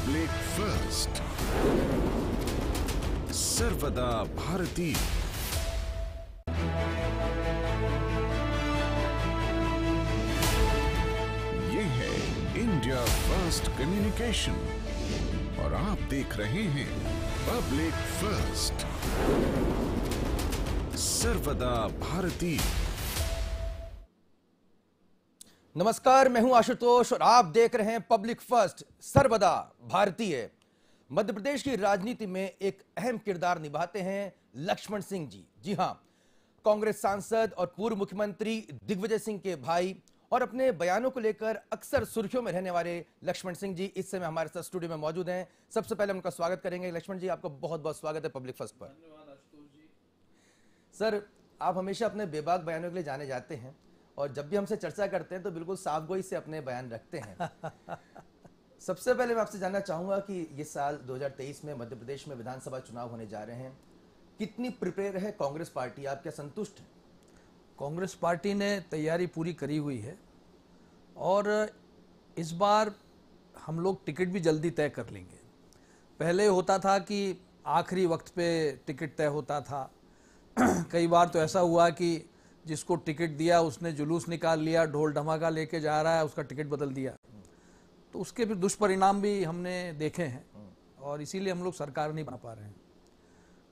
Public first, सर्वदा भारतीय। ये है इंडिया फर्स्ट कम्युनिकेशन और आप देख रहे हैं पब्लिक फर्स्ट, सर्वदा भारतीय। नमस्कार, मैं हूं आशुतोष और आप देख रहे हैं पब्लिक फर्स्ट, सर्वदा भारतीय। मध्य प्रदेश की राजनीति में एक अहम किरदार निभाते हैं लक्ष्मण सिंह जी। जी हां, कांग्रेस सांसद और पूर्व मुख्यमंत्री दिग्विजय सिंह के भाई और अपने बयानों को लेकर अक्सर सुर्खियों में रहने वाले लक्ष्मण सिंह जी इस समय हमारे साथ स्टूडियो में मौजूद हैं। सबसे पहले उनका स्वागत करेंगे। लक्ष्मण जी, आपका बहुत बहुत स्वागत है पब्लिक फर्स्ट पर। धन्यवाद आशुतोष जी। सर, आप हमेशा अपने बेबाक बयानों के लिए जाने जाते हैं और जब भी हमसे चर्चा करते हैं तो बिल्कुल साफगोई से अपने बयान रखते हैं। सबसे पहले मैं आपसे जानना चाहूंगा कि ये साल 2023 में मध्य प्रदेश में विधानसभा चुनाव होने जा रहे हैं, कितनी प्रिपेयर है कांग्रेस पार्टी? आप क्या संतुष्ट हैं? कांग्रेस पार्टी ने तैयारी पूरी करी हुई है और इस बार हम लोग टिकट भी जल्दी तय कर लेंगे। पहले होता था कि आखिरी वक्त पे टिकट तय होता था। कई बार तो ऐसा हुआ कि जिसको टिकट दिया उसने जुलूस निकाल लिया, ढोल धमाका लेके जा रहा है, उसका टिकट बदल दिया। तो उसके भी दुष्परिणाम भी हमने देखे हैं और इसीलिए हम लोग सरकार नहीं बना पा रहे हैं।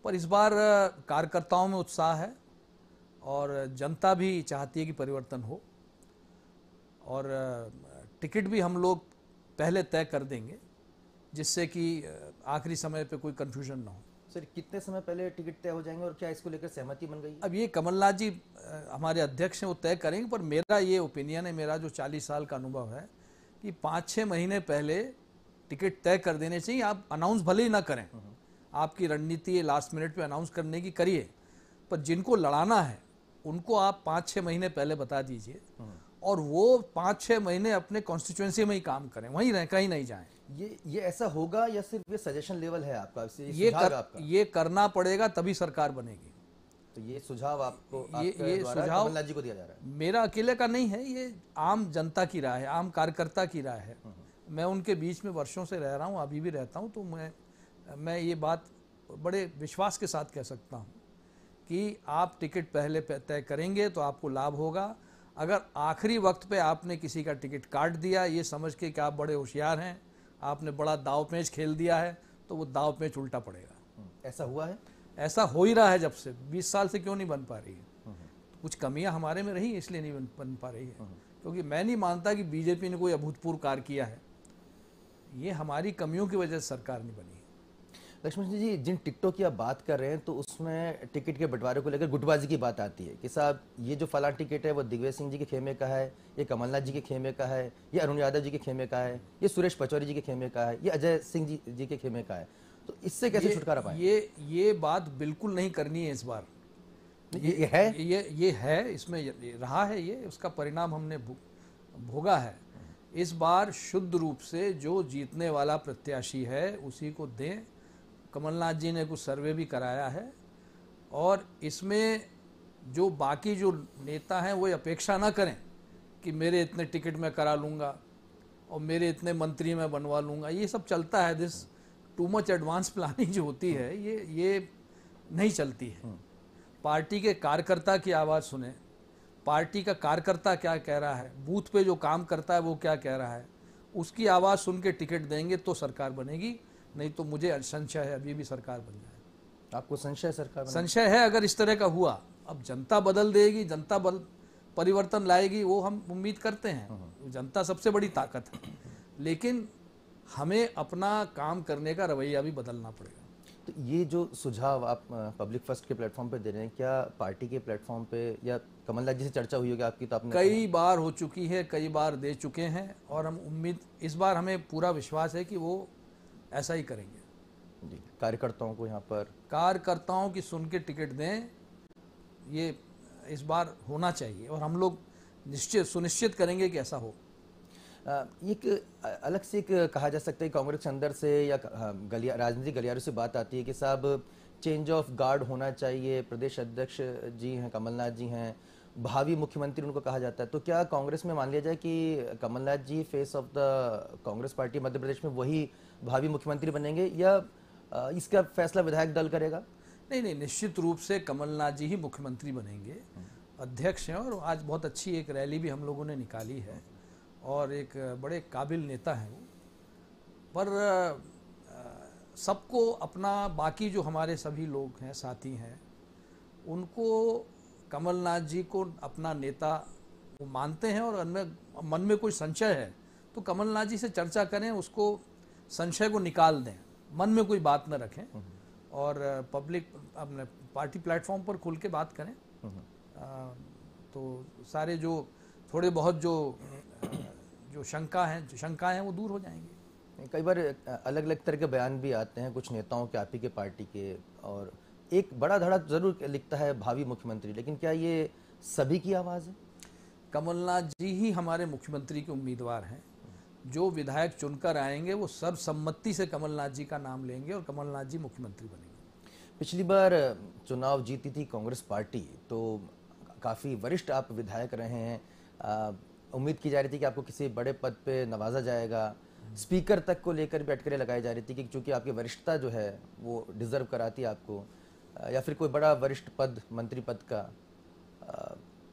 पर इस बार कार्यकर्ताओं में उत्साह है और जनता भी चाहती है कि परिवर्तन हो और टिकट भी हम लोग पहले तय कर देंगे जिससे कि आखिरी समय पे कोई कंफ्यूजन ना हो। सर, कितने समय पहले टिकट तय हो जाएंगे और क्या इसको लेकर सहमति बन गई है? अब ये कमलनाथ जी हमारे अध्यक्ष हैं, वो तय करेंगे। पर मेरा ये ओपिनियन है, मेरा जो 40 साल का अनुभव है कि 5-6 महीने पहले टिकट तय कर देने चाहिए। आप अनाउंस भले ही ना करें, आपकी रणनीति है लास्ट मिनट पे अनाउंस करने की, करिए, पर जिनको लड़ाना है उनको आप 5-6 महीने पहले बता दीजिए और वो 5-6 महीने अपने कॉन्स्टिट्यूएंसी में ही काम करें, वहीं रहें, कहीं नहीं जाएं। ये ऐसा होगा या सिर्फ ये सजेशन लेवल है आपका? आपका ये करना पड़ेगा तभी सरकार बनेगी। तो ये सुझाव आपको ये द्वारा सुझाव कमलनाथ जी को दिया जा रहा है? मेरा अकेले का नहीं है, ये आम जनता की राय है, आम कार्यकर्ता की राय है। मैं उनके बीच में वर्षों से रह रहा हूँ, अभी भी रहता हूँ, तो मैं ये बात बड़े विश्वास के साथ कह सकता हूँ कि आप टिकट पहले तय करेंगे तो आपको लाभ होगा। अगर आखिरी वक्त पे आपने किसी का टिकट काट दिया ये समझ के कि आप बड़े होशियार हैं, आपने बड़ा दाव पेच खेल दिया है, तो वो दाव पेच उल्टा पड़ेगा। ऐसा हुआ है? ऐसा हो ही रहा है, जब से 20 साल से क्यों नहीं बन पा रही है? कुछ कमियां हमारे में रही इसलिए नहीं बन पा रही है, क्योंकि मैं नहीं मानता कि बीजेपी ने कोई अभूतपूर्व कार्य किया है। ये हमारी कमियों की वजह से सरकार नहीं बनी है। लक्ष्मण जी, जिन टिकटों की आप बात कर रहे हैं तो उसमें टिकट के बंटवारे को लेकर गुटबाजी की बात आती है कि साहब ये जो फलां टिकट है वो दिग्विजय सिंह जी के खेमे का है, ये कमलनाथ जी के खेमे का है, ये अरुण यादव जी के खेमे का है, ये सुरेश पचौरी जी के खेमे का है, ये अजय सिंह जी के खेमे का है। तो इससे कैसे छुटकारा पाएं? ये बात बिल्कुल नहीं करनी है इस बार। ये है, इसमें रहा है, ये उसका परिणाम हमने भोगा है। इस बार शुद्ध रूप से जो जीतने वाला प्रत्याशी है उसी को दें। कमलनाथ जी ने कुछ सर्वे भी कराया है और इसमें जो बाकी जो नेता हैं वो अपेक्षा ना करें कि मेरे इतने टिकट मैं करा लूँगा और मेरे इतने मंत्री मैं बनवा लूँगा। ये सब चलता है, this too much advance planning जो होती है ये नहीं चलती है। पार्टी के कार्यकर्ता की आवाज़ सुने, पार्टी का कार्यकर्ता क्या कह रहा है, बूथ पे जो काम करता है वो क्या कह रहा है, उसकी आवाज़ सुन के टिकट देंगे तो सरकार बनेगी, नहीं तो मुझे संशय है अभी भी सरकार बन जाए। आपको संशय सरकार संशय है अगर इस तरह का हुआ। अब जनता बदल देगी, जनता परिवर्तन लाएगी, वो हम उम्मीद करते हैं। जनता सबसे बड़ी ताकत है, लेकिन हमें अपना काम करने का रवैया भी बदलना पड़ेगा। तो ये जो सुझाव आप पब्लिक फर्स्ट के प्लेटफॉर्म पे दे रहे हैं, क्या पार्टी के प्लेटफॉर्म पे या कमलनाथ जी से चर्चा हुई होगी आपकी? तो आपने कई बार हो चुकी है, कई बार दे चुके हैं और हम उम्मीद, इस बार हमें पूरा विश्वास है कि वो ऐसा ही करेंगे। जी, कार्यकर्ताओं को यहाँ पर कार्यकर्ताओं की सुन के टिकट दें, ये इस बार होना चाहिए और हम लोग सुनिश्चित करेंगे कि ऐसा हो। एक अलग से एक कहा जा सकता है कांग्रेस के अंदर से या राजनीतिक गलियारों से बात आती है कि साहब चेंज ऑफ गार्ड होना चाहिए। प्रदेश अध्यक्ष जी हैं, कमलनाथ जी हैं, भावी मुख्यमंत्री उनको कहा जाता है, तो क्या कांग्रेस में मान लिया जाए कि Kamalnath ji face of the Congress party Madhya Pradesh में वही भावी मुख्यमंत्री बनेंगे, या इसका फैसला विधायक दल करेगा? नहीं नहीं, निश्चित रूप से कमलनाथ जी ही मुख्यमंत्री बनेंगे, अध्यक्ष हैं, और आज बहुत अच्छी एक रैली भी हम लोगों ने निकाली है और एक बड़े काबिल नेता हैं वो। पर सबको अपना, बाकी जो हमारे सभी लोग हैं, साथी हैं, उनको कमलनाथ जी को अपना नेता वो मानते हैं, और मन में कोई संशय है तो कमलनाथ जी से चर्चा करें, उसको संशय को निकाल दें, मन में कोई बात न रखें और पब्लिक अपने पार्टी प्लेटफॉर्म पर खुल के बात करें। तो सारे जो थोड़े बहुत जो शंकाएं हैं वो दूर हो जाएंगी। कई बार अलग अलग तरह के बयान भी आते हैं कुछ नेताओं के, आप ही के पार्टी के, और एक बड़ा धड़ा जरूर लिखता है भावी मुख्यमंत्री, लेकिन क्या ये सभी की आवाज़ है? कमलनाथ जी ही हमारे मुख्यमंत्री के उम्मीदवार हैं। जो विधायक चुनकर आएंगे वो सर्वसम्मति से कमलनाथ जी का नाम लेंगे और कमलनाथ जी मुख्यमंत्री बनेंगे। पिछली बार चुनाव जीती थी कांग्रेस पार्टी, तो काफ़ी वरिष्ठ आप विधायक रहे हैं, उम्मीद की जा रही थी कि आपको किसी बड़े पद पे नवाजा जाएगा, स्पीकर तक को लेकर भी अटकलें लगाई जा रही थी कि चूंकि आपकी वरिष्ठता जो है वो डिजर्व कराती है आपको, या फिर कोई बड़ा वरिष्ठ पद, मंत्री पद का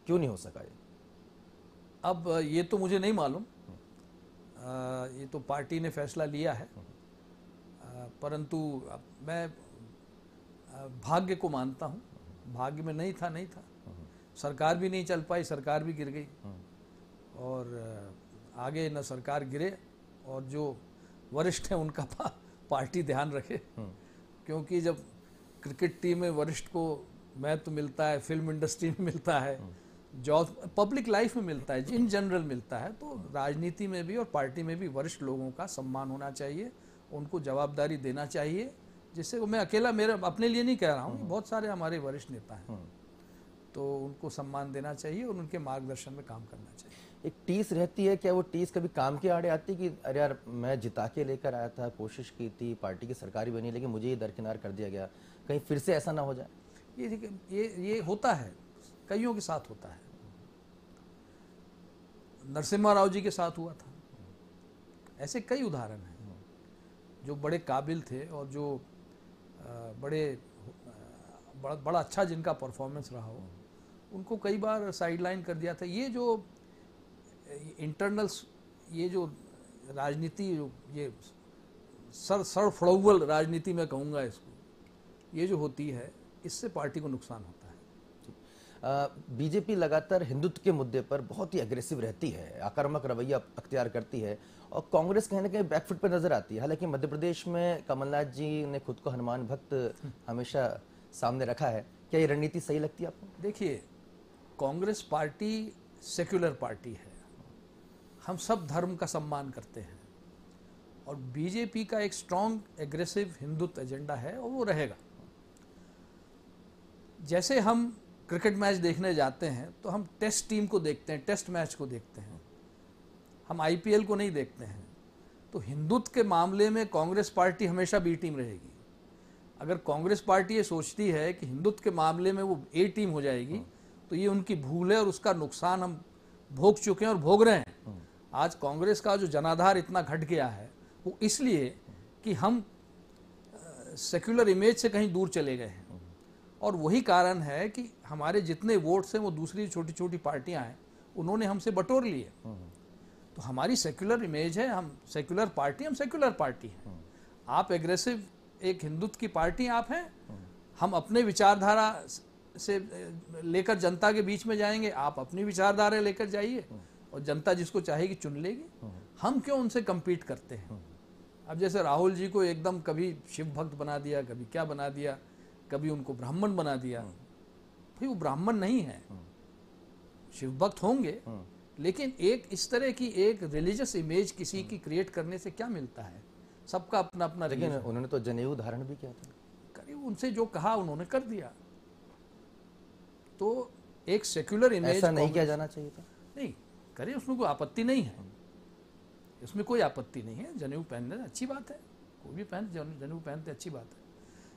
क्यों नहीं हो सका ये? अब ये तो मुझे नहीं मालूम, ये तो पार्टी ने फैसला लिया है, परंतु मैं भाग्य को मानता हूँ। भाग्य में नहीं था, सरकार भी नहीं चल पाई, सरकार भी गिर गई, और आगे न सरकार गिरे और जो वरिष्ठ हैं उनका पार्टी ध्यान रखे, क्योंकि जब क्रिकेट टीम में वरिष्ठ को महत्व मिलता है, फिल्म इंडस्ट्री में मिलता है, जॉब पब्लिक लाइफ में मिलता है, इन जनरल मिलता है, तो राजनीति में भी और पार्टी में भी वरिष्ठ लोगों का सम्मान होना चाहिए, उनको जवाबदारी देना चाहिए, जिससे मैं अकेला मेरे अपने लिए नहीं कह रहा हूँ, बहुत सारे हमारे वरिष्ठ नेता हैं, तो उनको सम्मान देना चाहिए और उनके मार्गदर्शन में काम करना चाहिए। एक टीस रहती है, क्या वो टीस कभी काम के आड़े आती कि अरे यार मैं जिता के लेकर आया था, कोशिश की थी, पार्टी की सरकारी बनी, लेकिन मुझे ये दरकिनार कर दिया गया, कहीं फिर से ऐसा ना हो जाए? ये होता है, कईयों के साथ होता है। नरसिम्हा राव जी के साथ हुआ था, ऐसे कई उदाहरण हैं जो बड़े काबिल थे और जो बड़ा अच्छा जिनका परफॉर्मेंस रहा हो, उनको कई बार साइडलाइन कर दिया था। ये जो इंटरनल, ये जो राजनीति, ये सरफड़ौल राजनीति में कहूँगा इसको, ये जो होती है, इससे पार्टी को नुकसान होता है। बीजेपी लगातार हिंदुत्व के मुद्दे पर बहुत ही एग्रेसिव रहती है, आक्रामक रवैया अख्तियार करती है, और कांग्रेस कहीं ना कहीं बैकफुट पर नजर आती है। हालांकि मध्य प्रदेश में कमलनाथ जी ने खुद को हनुमान भक्त हमेशा सामने रखा है, क्या ये रणनीति सही लगती है आपको? देखिए, कांग्रेस पार्टी सेक्युलर पार्टी है, हम सब धर्म का सम्मान करते हैं, और बीजेपी का एक स्ट्रांग एग्रेसिव हिंदुत्व एजेंडा है और वो रहेगा। जैसे हम क्रिकेट मैच देखने जाते हैं तो हम टेस्ट टीम को देखते हैं, टेस्ट मैच को देखते हैं, हम आईपीएल को नहीं देखते हैं। तो हिंदुत्व के मामले में कांग्रेस पार्टी हमेशा बी टीम रहेगी। अगर कांग्रेस पार्टी ये सोचती है कि हिंदुत्व के मामले में वो ए टीम हो जाएगी, तो ये उनकी भूल है और उसका नुकसान हम भोग चुके हैं और भोग रहे हैं। आज कांग्रेस का जो जनाधार इतना घट गया है वो इसलिए कि हम सेक्युलर इमेज से कहीं दूर चले गए हैं, और वही कारण है कि हमारे जितने वोट्स हैं वो दूसरी छोटी छोटी पार्टियां हैं उन्होंने हमसे बटोर लिए। तो हमारी सेक्युलर इमेज है, हम सेक्युलर पार्टी, हम सेक्युलर पार्टी हैं। आप एग्रेसिव एक हिंदुत्व की पार्टी आप हैं, हम अपने विचारधारा से लेकर जनता के बीच में जाएंगे, आप अपनी विचारधारा लेकर जाइए और जनता जिसको चाहेगी चुन लेगी। हम क्यों उनसे compete करते हैं? अब जैसे राहुल जी को एकदम कभी शिव भक्त बना दिया, कभी क्या बना दिया, कभी उनको ब्राह्मण बना दिया। भाई वो ब्राह्मण नहीं है, शिव भक्त होंगे, लेकिन एक इस तरह की एक रिलीजियस इमेज किसी की क्रिएट करने से क्या मिलता है? सबका अपना अपना। लेकिन उन्होंने तो जनेऊ धारण भी किया था। करीब उनसे जो कहा उन्होंने कर दिया। तो एक सेक्युलर इमेज ऐसा नहीं किया जाना चाहिए था। नहीं करे, उसमें कोई आपत्ति नहीं है, इसमें कोई आपत्ति नहीं है। जनेऊ पहनने अच्छी बात है, कोई भी जनेऊ पहनते अच्छी बात है,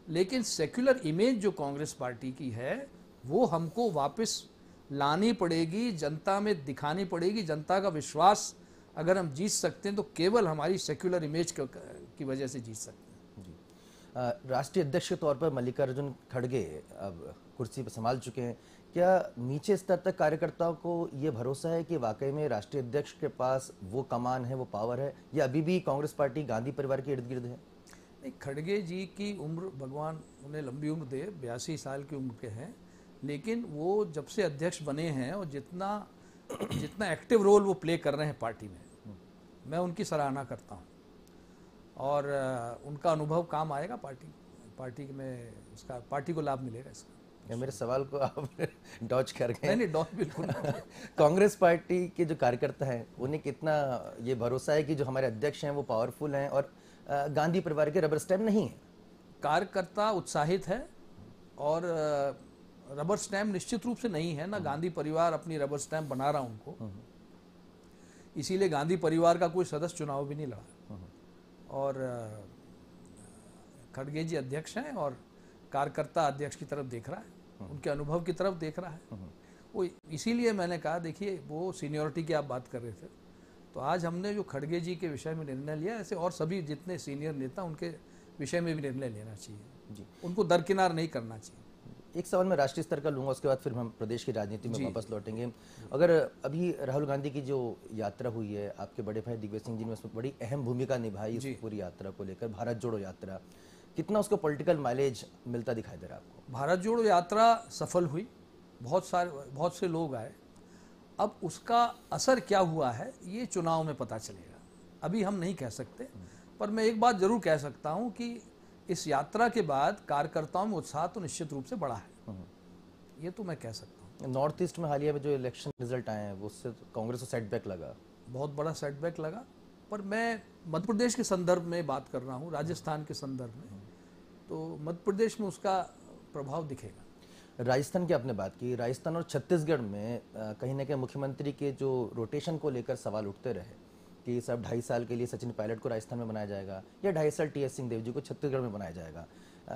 लेकिन सेक्युलर इमेज जो कांग्रेस पार्टी की है वो हमको वापस लानी पड़ेगी, जनता में दिखानी पड़ेगी। जनता का विश्वास अगर हम जीत सकते हैं तो केवल हमारी सेक्युलर इमेज की वजह से जीत सकते हैं। जी। राष्ट्रीय अध्यक्ष के तौर पर मल्लिकार्जुन खड़गे अब कुर्सी पर संभाल चुके हैं। क्या नीचे स्तर तक कार्यकर्ताओं को ये भरोसा है कि वाकई में राष्ट्रीय अध्यक्ष के पास वो कमान है, वो पावर है, या अभी भी कांग्रेस पार्टी गांधी परिवार के इर्द गिर्द है? नहीं, खड़गे जी की उम्र, भगवान उन्हें लंबी उम्र दे, 82 साल की उम्र के हैं, लेकिन वो जब से अध्यक्ष बने हैं और जितना एक्टिव रोल वो प्ले कर रहे हैं पार्टी में, मैं उनकी सराहना करता हूँ। और उनका अनुभव काम आएगा पार्टी में, उसका पार्टी को लाभ मिलेगा इसका। मेरे सवाल को आप डॉज कर गए। नहीं, डॉज बिल्कुल नहीं। कांग्रेस पार्टी के जो कार्यकर्ता हैं उन्हें कितना ये भरोसा है कि जो हमारे अध्यक्ष हैं वो पावरफुल हैं और गांधी परिवार के रबर स्टैम्प नहीं है? कार्यकर्ता उत्साहित है और रबर स्टैम्प निश्चित रूप से नहीं है ना। गांधी परिवार अपनी रबर स्टैम्प बना रहा उनको, इसीलिए गांधी परिवार का कोई सदस्य चुनाव भी नहीं लड़ा। और खड़गे जी अध्यक्ष हैं और कार्यकर्ता अध्यक्ष की तरफ देख रहा है, उनके अनुभव की तरफ देख रहा है वो। इसीलिए मैंने कहा, देखिए वो सीनियरिटी की आप बात कर रहे थे, तो आज हमने जो खड़गे जी के विषय में निर्णय लिया, ऐसे और सभी जितने सीनियर नेता उनके विषय में भी निर्णय लेना चाहिए जी, उनको दरकिनार नहीं करना चाहिए। एक सवाल मैं राष्ट्रीय स्तर का लूंगा, उसके बाद फिर हम प्रदेश की राजनीति में वापस लौटेंगे। अगर अभी राहुल गांधी की जो यात्रा हुई है, आपके बड़े भाई दिग्विजय सिंह जी ने उसमें बड़ी अहम भूमिका निभाई इस पूरी यात्रा को लेकर, भारत जोड़ो यात्रा, कितना उसको पॉलिटिकल माइलेज मिलता दिखाई दे रहा है आपको? भारत जोड़ो यात्रा सफल हुई, बहुत से लोग आए। अब उसका असर क्या हुआ है ये चुनाव में पता चलेगा, अभी हम नहीं कह सकते। पर मैं एक बात जरूर कह सकता हूं कि इस यात्रा के बाद कार्यकर्ताओं में उत्साह तो निश्चित रूप से बढ़ा है, ये तो मैं कह सकता हूं। नॉर्थ ईस्ट में हालिया में जो इलेक्शन रिजल्ट आए हैं उससे कांग्रेस को सेटबैक लगा, बहुत बड़ा सेटबैक लगा। पर मैं मध्य प्रदेश के संदर्भ में बात कर रहा हूँ, राजस्थान के संदर्भ में, तो मध्य प्रदेश में उसका प्रभाव दिखेगा। राजस्थान की आपने बात की, राजस्थान और छत्तीसगढ़ में कहीं ना कहीं मुख्यमंत्री के जो रोटेशन को लेकर सवाल उठते रहे कि सब 2.5 साल के लिए सचिन पायलट को राजस्थान में बनाया जाएगा या 2.5 साल टी.एस. सिंहदेव जी को छत्तीसगढ़ में बनाया जाएगा।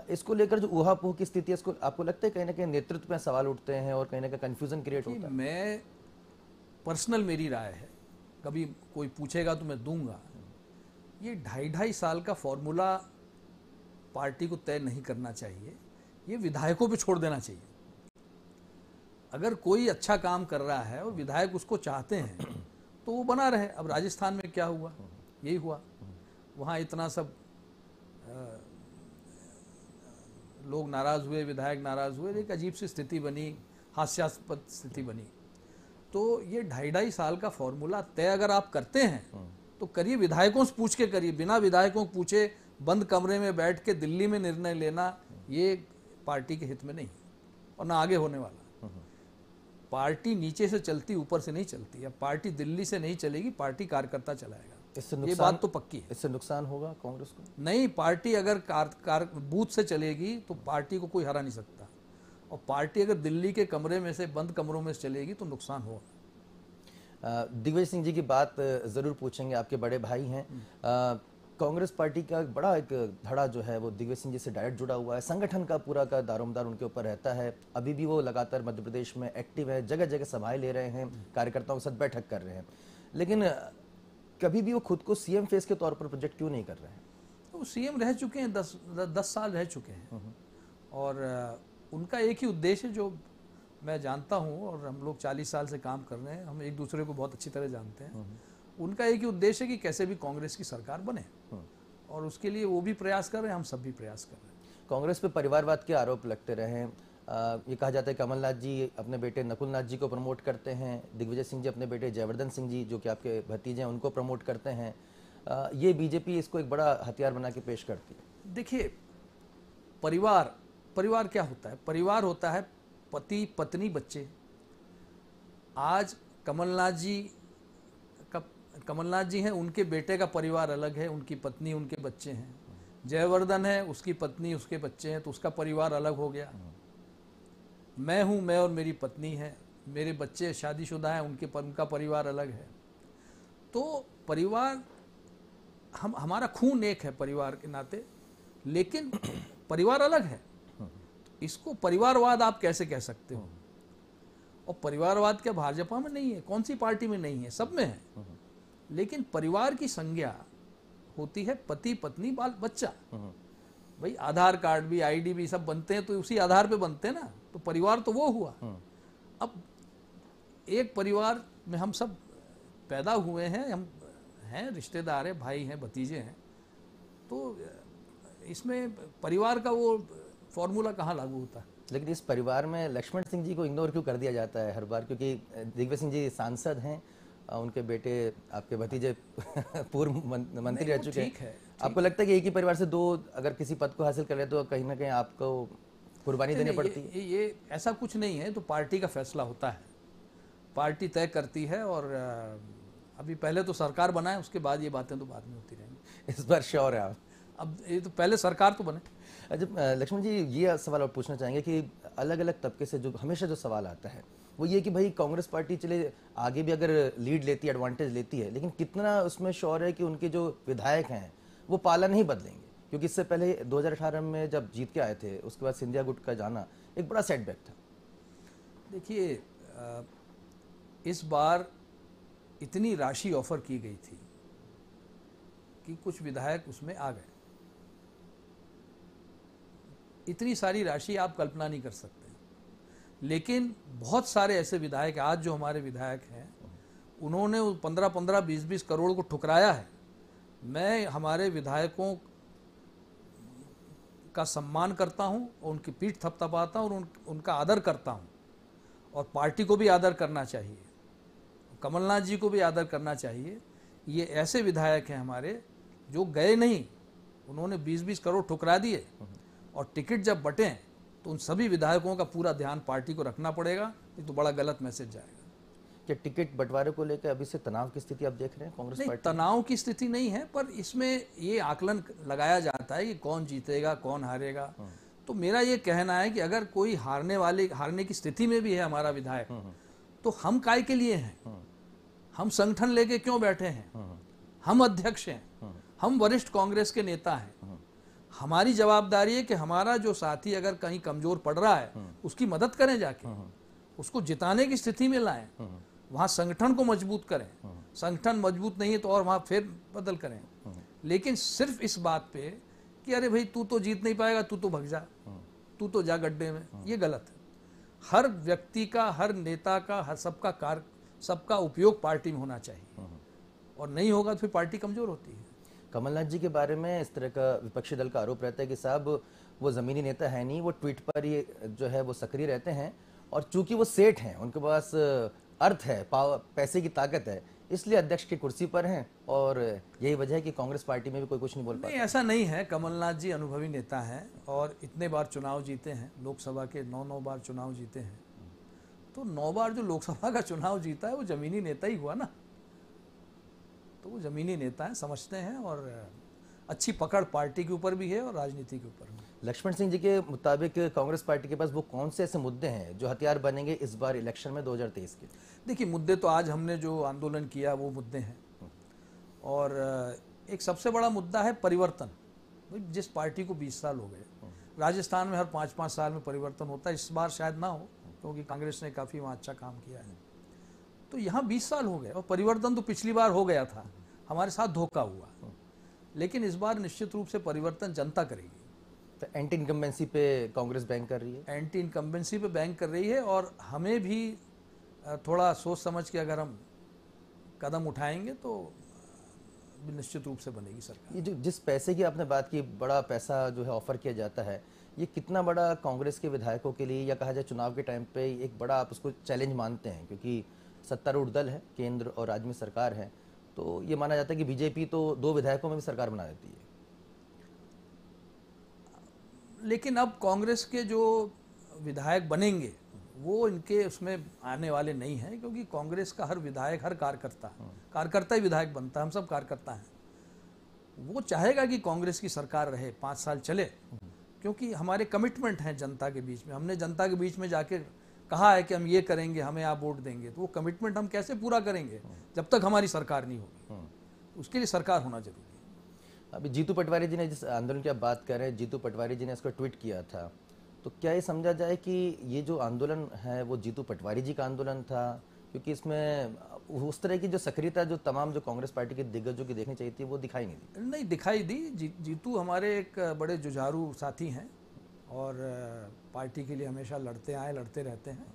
इसको लेकर जो ऊहापोह की स्थिति है, इसको आपको लगता है कहीं ना कहीं नेतृत्व में सवाल उठते हैं और कहीं ना कहीं कंफ्यूजन क्रिएट होता है? मैं पर्सनल मेरी राय है, कभी कोई पूछेगा तो मैं दूंगा, ये 2.5 साल का फॉर्मूला पार्टी को तय नहीं करना चाहिए, ये विधायकों पे छोड़ देना चाहिए। अगर कोई अच्छा काम कर रहा है और विधायक उसको चाहते हैं तो वो बना रहे। अब राजस्थान में क्या हुआ, यही हुआ, वहाँ इतना सब लोग नाराज हुए, विधायक नाराज हुए, एक अजीब सी स्थिति बनी, हास्यास्पद स्थिति बनी। तो ये 2.5 साल का फॉर्मूला तय अगर आप करते हैं तो करिए, विधायकों से पूछ के करिए, बिना विधायकों को पूछे बंद कमरे में बैठ के दिल्ली में निर्णय लेना ये पार्टी के हित में नहीं और ना आगे होने वाला। पार्टी नीचे से चलती, ऊपर से नहीं चलती। अब पार्टी दिल्ली से नहीं चलेगी, पार्टी कार्यकर्ता चलाएगा, इससे ये बात तो पक्की है। इससे नुकसान होगा कांग्रेस को? नहीं, पार्टी अगर बूथ से चलेगी तो पार्टी को कोई हरा नहीं सकता, और पार्टी अगर दिल्ली के कमरे में से, बंद कमरों में से चलेगी तो नुकसान होगा। दिग्विजय सिंह जी की बात जरूर पूछेंगे, आपके बड़े भाई हैं। कांग्रेस पार्टी का बड़ा एक धड़ा जो है वो दिग्विजय सिंह जी से डायरेक्ट जुड़ा हुआ है, संगठन का पूरा का दारोमदार उनके ऊपर रहता है। अभी भी वो लगातार मध्य प्रदेश में एक्टिव है, जगह जगह सभाएं ले रहे हैं, कार्यकर्ताओं के साथ बैठक कर रहे हैं, लेकिन कभी भी वो खुद को सीएम फेस के तौर पर प्रोजेक्ट क्यों नहीं कर रहे हैं? वो सीएम रह चुके हैं, 10 साल रह चुके हैं, और उनका एक ही उद्देश्य जो मैं जानता हूँ, और हम लोग 40 साल से काम कर रहे हैं, हम एक दूसरे को बहुत अच्छी तरह जानते हैं। उनका एक ही उद्देश्य है कि कैसे भी कांग्रेस की सरकार बने, और उसके लिए वो भी प्रयास कर रहे हैं, हम सब भी प्रयास कर रहे हैं। कांग्रेस पे परिवारवाद के आरोप लगते रहे हैं। ये कहा जाता है कमलनाथ जी अपने बेटे नकुलनाथ जी को प्रमोट करते हैं, दिग्विजय सिंह जी अपने बेटे जयवर्धन सिंह जी जो कि आपके भतीजे हैं उनको प्रमोट करते हैं। ये बीजेपी इसको एक बड़ा हथियार बना के पेश करती है। देखिए, परिवार क्या होता है? परिवार होता है पति, पत्नी, बच्चे। आज कमलनाथ जी हैं, उनके बेटे का परिवार अलग है, उनकी पत्नी, उनके बच्चे हैं। जयवर्धन है, उसकी पत्नी, उसके बच्चे हैं, तो उसका परिवार अलग हो गया। मैं हूं, मैं और मेरी पत्नी है, मेरे बच्चे शादीशुदा हैं, उनका परिवार अलग है। तो परिवार, हमारा खून एक है परिवार के नाते, लेकिन परिवार अलग है। इसको परिवारवाद आप कैसे कह सकते हो? और परिवारवाद क्या भाजपा में नहीं है? कौन सी पार्टी में नहीं है? सब में है। लेकिन परिवार की संज्ञा होती है पति पत्नी बाल बच्चा। भाई आधार कार्ड भी, आईडी भी सब बनते हैं तो उसी आधार पे बनते हैं ना, तो परिवार तो वो हुआ। अब एक परिवार में हम सब पैदा हुए हैं, हम हैं, रिश्तेदार हैं, भाई हैं, भतीजे हैं, तो इसमें परिवार का वो फॉर्मूला कहाँ लागू होता है? लेकिन इस परिवार में लक्ष्मण सिंह जी को इग्नोर क्यों कर दिया जाता है हर बार? क्योंकि दिग्विजय सिंह जी सांसद हैं, उनके बेटे, आपके भतीजे पूर्व मंत्री रह चुके हैं। आपको लगता है कि एक ही परिवार से दो अगर किसी पद को हासिल कर ले तो कहीं ना कहीं आपको कुर्बानी देनी पड़ती है? ये ऐसा कुछ नहीं है, तो पार्टी का फैसला होता है, पार्टी तय करती है। और अभी पहले तो सरकार बनाए, उसके बाद ये बातें तो बाद में होती रहेंगी। इस बार श्योर है आप? अब ये तो पहले सरकार तो बने। अच्छा लक्ष्मण जी, ये सवाल और पूछना चाहेंगे कि अलग अलग तबके से जो हमेशा जो सवाल आता है वो ये कि भाई कांग्रेस पार्टी चले आगे भी अगर लीड लेती है, एडवांटेज लेती है, लेकिन कितना उसमें श्योर है कि उनके जो विधायक हैं वो पाला नहीं बदलेंगे? क्योंकि इससे पहले 2018 में जब जीत के आए थे, उसके बाद सिंधिया गुट का जाना एक बड़ा सेटबैक था। देखिए, इस बार इतनी राशि ऑफर की गई थी कि कुछ विधायक उसमें आ गए। इतनी सारी राशि आप कल्पना नहीं कर सकते। लेकिन बहुत सारे ऐसे विधायक, आज जो हमारे विधायक हैं, उन्होंने 15-15, 20-20 करोड़ को ठुकराया है। मैं हमारे विधायकों का सम्मान करता हूं, उनकी पीठ थपथपाता हूं और उनका आदर करता हूं, और पार्टी को भी आदर करना चाहिए, कमलनाथ जी को भी आदर करना चाहिए। ये ऐसे विधायक हैं हमारे जो गए नहीं, उन्होंने 20-20 करोड़ ठुकरा दिए, और टिकट जब बटे तो उन सभी विधायकों का पूरा ध्यान पार्टी को रखना पड़ेगा, नहीं तो बड़ा गलत मैसेज जाएगा। क्या टिकट बंटवारे को लेकर अभी से तनाव की स्थिति आप देख रहे हैं कांग्रेस पार्टी? तनाव की स्थिति नहीं है, पर इसमें ये आकलन लगाया जाता है कि कौन जीतेगा, कौन हारेगा। तो मेरा ये कहना है कि अगर कोई हारने की स्थिति में भी है हमारा विधायक, तो हम काय के लिए हैं? हम संगठन लेके क्यों बैठे हैं? हम अध्यक्ष हैं, हम वरिष्ठ कांग्रेस के नेता हैं। हमारी जवाबदारी है कि हमारा जो साथी अगर कहीं कमजोर पड़ रहा है उसकी मदद करें, जाके उसको जिताने की स्थिति में लाएं, वहां संगठन को मजबूत करें। संगठन मजबूत नहीं है तो और वहां फिर बदल करें। लेकिन सिर्फ इस बात पे कि अरे भाई तू तो जीत नहीं पाएगा, तू तो भग जा, तू तो जा गड्ढे में, ये गलत है। हर व्यक्ति का, हर नेता का, हर सबका उपयोग पार्टी में होना चाहिए, और नहीं होगा तो फिर पार्टी कमजोर होती है। कमलनाथ जी के बारे में इस तरह का विपक्षी दल का आरोप रहता है कि साहब वो जमीनी नेता है नहीं, वो ट्वीट पर ही जो है वो सक्रिय रहते हैं, और चूंकि वो सेठ हैं, उनके पास अर्थ है, पैसे की ताकत है, इसलिए अध्यक्ष की कुर्सी पर हैं, और यही वजह है कि कांग्रेस पार्टी में भी कोई कुछ नहीं बोल पाता। नहीं, ऐसा नहीं है। कमलनाथ जी अनुभवी नेता हैं और इतने बार चुनाव जीते हैं, लोकसभा के 9 बार चुनाव जीते हैं। तो 9 बार जो लोकसभा का चुनाव जीता है वो जमीनी नेता ही हुआ ना। तो वो जमीनी नेता हैं, समझते हैं, और अच्छी पकड़ पार्टी के ऊपर भी है और राजनीति के ऊपर भी। लक्ष्मण सिंह जी के मुताबिक कांग्रेस पार्टी के पास वो कौन से ऐसे मुद्दे हैं जो हथियार बनेंगे इस बार इलेक्शन में 2023 के? देखिए, मुद्दे तो आज हमने जो आंदोलन किया वो मुद्दे हैं, और एक सबसे बड़ा मुद्दा है परिवर्तन। जिस पार्टी को 20 साल हो गए, राजस्थान में हर 5-5 साल में परिवर्तन होता है, इस बार शायद ना हो क्योंकि कांग्रेस ने काफ़ी वहाँ अच्छा काम किया है। तो यहाँ 20 साल हो गए, और परिवर्तन तो पिछली बार हो गया था, हमारे साथ धोखा हुआ। लेकिन इस बार निश्चित रूप से परिवर्तन जनता करेगी। तो एंटी इनकम्बेंसी पे कांग्रेस बैंक कर रही है? एंटी इनकम्बेंसी पे बैंक कर रही है, और हमें भी थोड़ा सोच समझ के अगर हम कदम उठाएंगे तो निश्चित रूप से बनेगी सरकार। ये जो जिस पैसे की आपने बात की, बड़ा पैसा जो है ऑफर किया जाता है, ये कितना बड़ा कांग्रेस के विधायकों के लिए, या कहा जाए चुनाव के टाइम पे एक बड़ा आप उसको चैलेंज मानते हैं? क्योंकि सत्तारूढ़ दल है, केंद्र और राज्य में सरकार है, तो ये माना जाता है कि बीजेपी तो 2 विधायकों में भी सरकार बना देती है। लेकिन अब कांग्रेस के जो विधायक बनेंगे वो इनके उसमें आने वाले नहीं हैं, क्योंकि कांग्रेस का हर विधायक, हर कार्यकर्ता ही विधायक बनता है। हम सब कार्यकर्ता हैं। वो चाहेगा कि कांग्रेस की सरकार रहे, 5 साल चले, क्योंकि हमारे कमिटमेंट हैं जनता के बीच में। हमने जनता के बीच में जाके कहा है कि हम ये करेंगे, हमें आप वोट देंगे। तो वो कमिटमेंट हम कैसे पूरा करेंगे जब तक हमारी सरकार नहीं होगी? उसके लिए सरकार होना जरूरी है। अभी जीतू पटवारी जी ने, जिस आंदोलन की आप बात कर रहे हैं, जीतू पटवारी जी ने इसको ट्वीट किया था, तो क्या ये समझा जाए कि ये जो आंदोलन है वो जीतू पटवारी जी का आंदोलन था, क्योंकि इसमें उस तरह की जो सक्रियता जो तमाम जो कांग्रेस पार्टी के दिग्गजों की देखनी चाहिए थी वो दिखाई नहीं दी? नहीं दिखाई दी। जीतू हमारे एक बड़े जुझारू साथी हैं और पार्टी के लिए हमेशा लड़ते आए, लड़ते रहते हैं,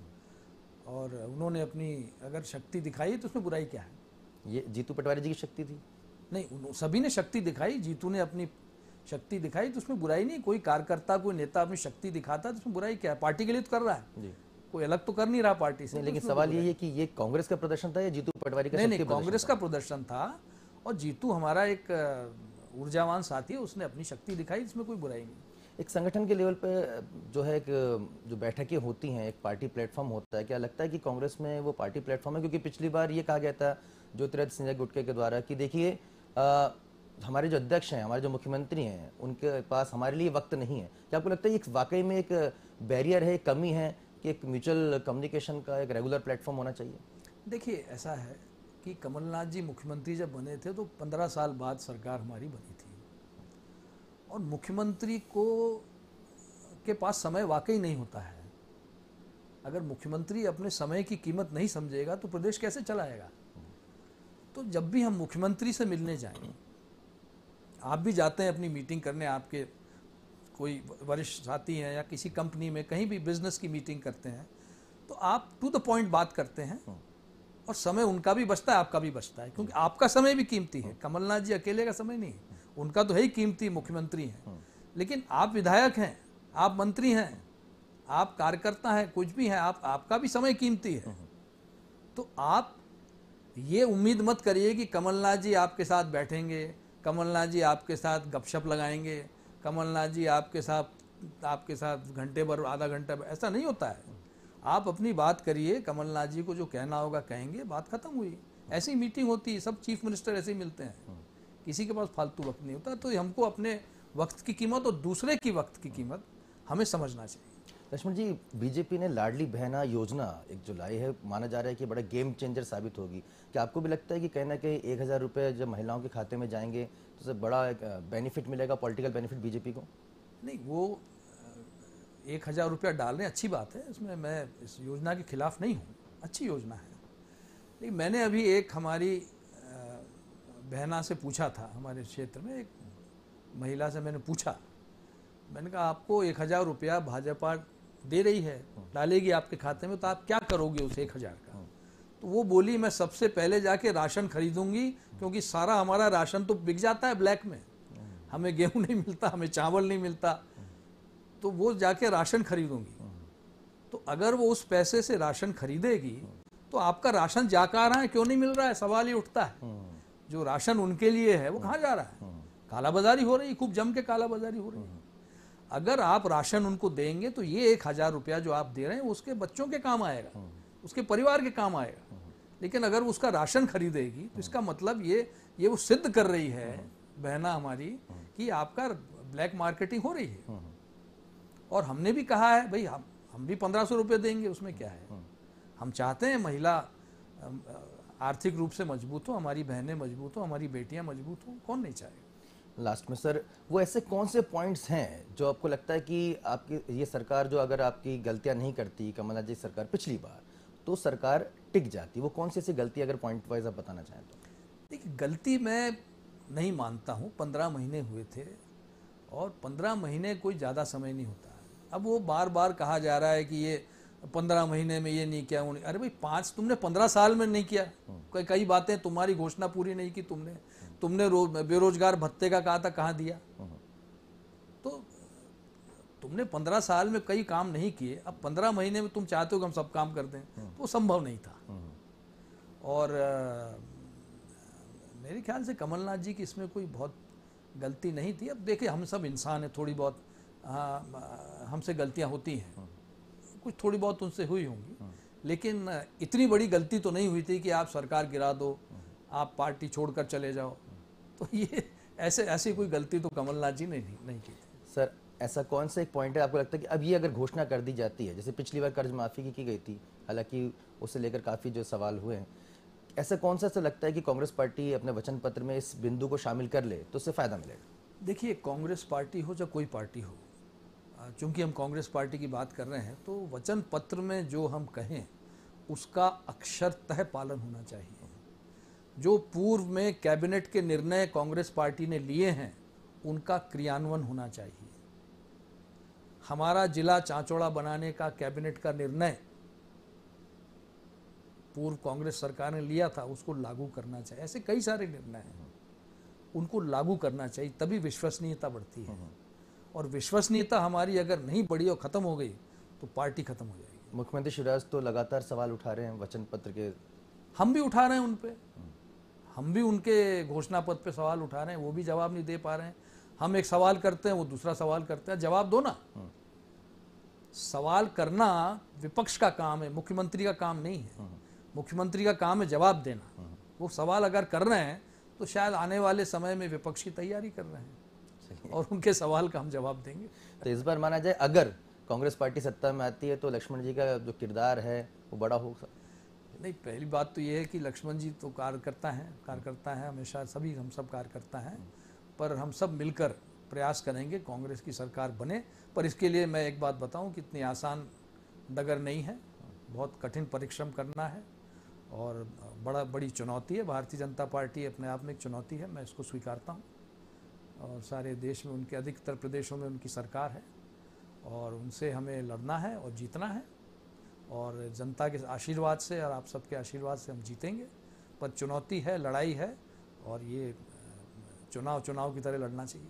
और उन्होंने अपनी अगर शक्ति दिखाई तो उसमें बुराई क्या है? ये जीतू पटवारी जी की शक्ति थी? नहीं, सभी ने शक्ति दिखाई, जीतू ने अपनी शक्ति दिखाई, तो उसमें बुराई नहीं। कोई कार्यकर्ता, कोई नेता अपनी शक्ति दिखाता है तो उसमें बुराई क्या है? पार्टी के लिए तो कर रहा है जी। कोई अलग तो कर नहीं रहा पार्टी से। नहीं, लेकिन सवाल ये है कि ये कांग्रेस का प्रदर्शन था या जीतू पटवारी का? नहीं, कांग्रेस का प्रदर्शन था, और जीतू हमारा एक ऊर्जावान साथी है, उसने अपनी शक्ति दिखाई, इसमें कोई बुराई नहीं। एक संगठन के लेवल पे जो है एक जो बैठकें होती हैं, एक पार्टी प्लेटफॉर्म होता है, क्या लगता है कि कांग्रेस में वो पार्टी प्लेटफॉर्म है? क्योंकि पिछली बार ये कहा गया था ज्योतिरादित्य सिंधिया गुटके के द्वारा कि देखिए हमारे जो अध्यक्ष हैं, हमारे जो मुख्यमंत्री हैं, उनके पास हमारे लिए वक्त नहीं है। क्या आपको लगता है ये वाकई में एक बैरियर है, एक कमी है कि एक म्यूचुअल कम्युनिकेशन का एक रेगुलर प्लेटफॉर्म होना चाहिए? देखिए, ऐसा है कि कमलनाथ जी मुख्यमंत्री जब बने थे तो 15 साल बाद सरकार हमारी बनी थी, और मुख्यमंत्री को के पास समय वाकई नहीं होता है। अगर मुख्यमंत्री अपने समय की कीमत नहीं समझेगा तो प्रदेश कैसे चलाएगा? तो जब भी हम मुख्यमंत्री से मिलने जाएं, आप भी जाते हैं अपनी मीटिंग करने, आपके कोई वरिष्ठ साथी हैं या किसी कंपनी में कहीं भी बिजनेस की मीटिंग करते हैं, तो आप टू द पॉइंट बात करते हैं, और समय उनका भी बचता है, आपका भी बचता है, क्योंकि आपका समय भी कीमती है। कमलनाथ जी अकेले का समय नहीं है, उनका तो है ही कीमती, मुख्यमंत्री हैं, लेकिन आप विधायक हैं, आप मंत्री हैं, आप कार्यकर्ता हैं, कुछ भी हैं, आपका भी समय कीमती है। तो आप ये उम्मीद मत करिए कि कमलनाथ जी आपके साथ बैठेंगे, कमलनाथ जी आपके साथ गपशप लगाएंगे, कमलनाथ जी आपके साथ घंटे भर, आधा घंटा, ऐसा नहीं होता है। आप अपनी बात करिए, कमलनाथ जी को जो कहना होगा कहेंगे, बात खत्म हुई। ऐसी मीटिंग होती है, सब चीफ मिनिस्टर ऐसे ही मिलते हैं, किसी के पास फालतू वक्त नहीं होता। तो हमको अपने वक्त की कीमत और दूसरे की वक्त की कीमत हमें समझना चाहिए। लक्ष्मण जी, बीजेपी ने लाडली बहना योजना एक जो लाई है, माना जा रहा है कि बड़ा गेम चेंजर साबित होगी। क्या आपको भी लगता है कि कहीं ना कहीं 1000 रुपये जब महिलाओं के खाते में जाएंगे तो उससे बड़ा एक बेनिफिट मिलेगा, पॉलिटिकल बेनिफिट बीजेपी को? नहीं, वो 1000 रुपया डाल रहे हैं, अच्छी बात है, इसमें मैं इस योजना के खिलाफ नहीं हूँ, अच्छी योजना है। लेकिन मैंने अभी एक हमारी बहना से पूछा था, हमारे क्षेत्र में एक महिला से मैंने पूछा, मैंने कहा आपको 1000 रुपया भाजपा दे रही है, डालेगी आपके खाते में, तो आप क्या करोगे उस 1000 का? तो वो बोली, मैं सबसे पहले जाके राशन खरीदूंगी, क्योंकि सारा हमारा राशन तो बिक जाता है ब्लैक में, हमें गेहूं नहीं मिलता, हमें चावल नहीं मिलता, तो वो जाके राशन खरीदूंगी। तो अगर वो उस पैसे से राशन खरीदेगी तो आपका राशन जा कहाँ रहा है, क्यों नहीं मिल रहा है, सवाल ही उठता है। जो राशन उनके लिए है वो कहाँ जा रहा है? कालाबाजारी हो रही है, खूब जम के कालाबाजारी हो रही है। अगर आप राशन उनको देंगे तो ये 1000 रुपया जो आप दे रहे हैं उसके बच्चों के काम आएगा, उसके परिवार के काम आएगा। लेकिन अगर उसका राशन खरीदेगी तो इसका मतलब ये वो सिद्ध कर रही है बहना हमारी कि आपका ब्लैक मार्केटिंग हो रही है। और हमने भी कहा है भाई हम भी 1500 रुपये देंगे, उसमें क्या है। हम चाहते हैं महिला आर्थिक रूप से मजबूत हो, हमारी बहनें मजबूत हो, हमारी बेटियां मजबूत हो, कौन नहीं चाहेगा। लास्ट में सर, वो ऐसे कौन से पॉइंट्स हैं जो आपको लगता है कि आपकी ये सरकार जो अगर आपकी गलतियां नहीं करती, कमलनाथ जी सरकार पिछली बार, तो सरकार टिक जाती? वो कौन सी ऐसी गलती अगर पॉइंट वाइज आप बताना चाहें तो? देखिए, गलती मैं नहीं मानता हूँ, 15 महीने हुए थे, और 15 महीने कोई ज़्यादा समय नहीं होता है। अब वो बार बार कहा जा रहा है कि ये 15 महीने में ये नहीं किया, वो नहीं। अरे भाई, तुमने 15 साल में नहीं किया, कई बातें तुम्हारी घोषणा पूरी नहीं की तुमने बेरोजगार भत्ते का कहा था, कहाँ दिया? तो तुमने 15 साल में कई काम नहीं किए, अब 15 महीने में तुम चाहते हो कि हम सब काम कर दें, तो वो संभव नहीं था। और मेरे ख्याल से कमलनाथ जी की इसमें कोई बहुत गलती नहीं थी। अब देखिए, हम सब इंसान हैं, थोड़ी बहुत हमसे गलतियां होती हैं, कुछ थोड़ी बहुत उनसे हुई होंगी, लेकिन इतनी बड़ी गलती तो नहीं हुई थी कि आप सरकार गिरा दो, आप पार्टी छोड़कर चले जाओ। तो ये ऐसी कोई गलती तो कमलनाथ जी ने नहीं की थी। सर, ऐसा कौन सा एक पॉइंट है आपको लगता है कि अब ये अगर घोषणा कर दी जाती है, जैसे पिछली बार कर्ज माफ़ी की गई थी, हालांकि उससे लेकर काफ़ी जो सवाल हुए हैं, ऐसा कौन सा ऐसा लगता है कि कांग्रेस पार्टी अपने वचन पत्र में इस बिंदु को शामिल कर ले तो उससे फ़ायदा मिलेगा? देखिए, कांग्रेस पार्टी हो या कोई पार्टी हो, चूंकि हम कांग्रेस पार्टी की बात कर रहे हैं तो वचन पत्र में जो हम कहें उसका अक्षरतः पालन होना चाहिए। जो पूर्व में कैबिनेट के निर्णय कांग्रेस पार्टी ने लिए हैं उनका क्रियान्वयन होना चाहिए। हमारा जिला चांचौड़ा बनाने का कैबिनेट का निर्णय पूर्व कांग्रेस सरकार ने लिया था, उसको लागू करना चाहिए। ऐसे कई सारे निर्णय हैं, उनको लागू करना चाहिए, तभी विश्वसनीयता बढ़ती है। और विश्वसनीयता हमारी अगर नहीं बढ़ी और खत्म हो गई तो पार्टी खत्म हो जाएगी। मुख्यमंत्री शिवराज तो लगातार सवाल उठा रहे हैं वचन पत्र के। हम भी उठा रहे हैं उन पे, हम भी उनके घोषणा पत्र पे सवाल उठा रहे हैं, वो भी जवाब नहीं दे पा रहे हैं। हम एक सवाल करते हैं, वो दूसरा सवाल करते हैं, जवाब दो ना। सवाल करना विपक्ष का काम है, मुख्यमंत्री का काम नहीं है। मुख्यमंत्री का काम है जवाब देना। वो सवाल अगर कर रहे हैं तो शायद आने वाले समय में विपक्ष की तैयारी कर रहे हैं और उनके सवाल का हम जवाब देंगे। तो इस बार माना जाए अगर कांग्रेस पार्टी सत्ता में आती है तो लक्ष्मण जी का जो किरदार है वो बड़ा होगा। नहीं, पहली बात तो ये है कि लक्ष्मण जी तो कार्यकर्ता हैं हमेशा, सभी हम सब कार्यकर्ता हैं, पर हम सब मिलकर प्रयास करेंगे कांग्रेस की सरकार बने। पर इसके लिए मैं एक बात बताऊं कि इतनी आसान डगर नहीं है, बहुत कठिन परिश्रम करना है और बड़ी चुनौती है। भारतीय जनता पार्टी अपने आप में एक चुनौती है, मैं इसको स्वीकारता हूँ। और सारे देश में उनके अधिकतर प्रदेशों में उनकी सरकार है और उनसे हमें लड़ना है और जीतना है। और जनता के आशीर्वाद से और आप सबके आशीर्वाद से हम जीतेंगे। पर चुनौती है, लड़ाई है और ये चुनाव की तरह लड़ना चाहिए।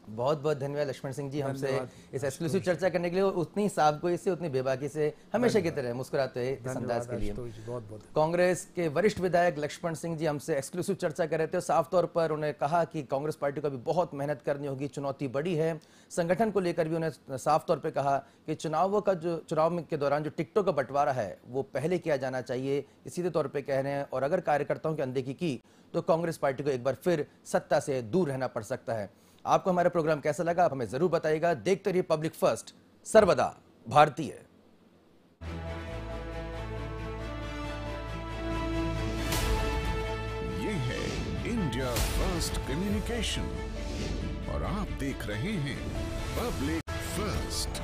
बहुत बहुत धन्यवाद लक्ष्मण सिंह जी, हमसे इस एक्सक्लूसिव चर्चा करने के लिए। उतनी साफगोई से, उतनी बेबाकी से, हमेशा की तरह मुस्कुराते हुए इस अंदाज के लिए। बहुत बहुत कांग्रेस के वरिष्ठ विधायक लक्ष्मण सिंह जी हमसे एक्सक्लूसिव चर्चा कर रहे थे। साफ तौर पर उन्होंने कहा कि कांग्रेस पार्टी को अभी बहुत मेहनत करनी होगी, चुनौती बड़ी है। संगठन को लेकर भी उन्होंने साफ तौर पर कहा कि चुनाव के दौरान जो टिकटों का बंटवारा है वो पहले किया जाना चाहिए, सीधे तौर पर कह रहे हैं। और अगर कार्यकर्ताओं की अनदेखी की तो कांग्रेस पार्टी को एक बार फिर सत्ता से दूर रहना पड़ सकता है। आपको हमारा प्रोग्राम कैसा लगा आप हमें जरूर बताइएगा। देखते रहिए पब्लिक फर्स्ट, सर्वदा भारतीय। ये है इंडिया फर्स्ट कम्युनिकेशन और आप देख रहे हैं पब्लिक फर्स्ट।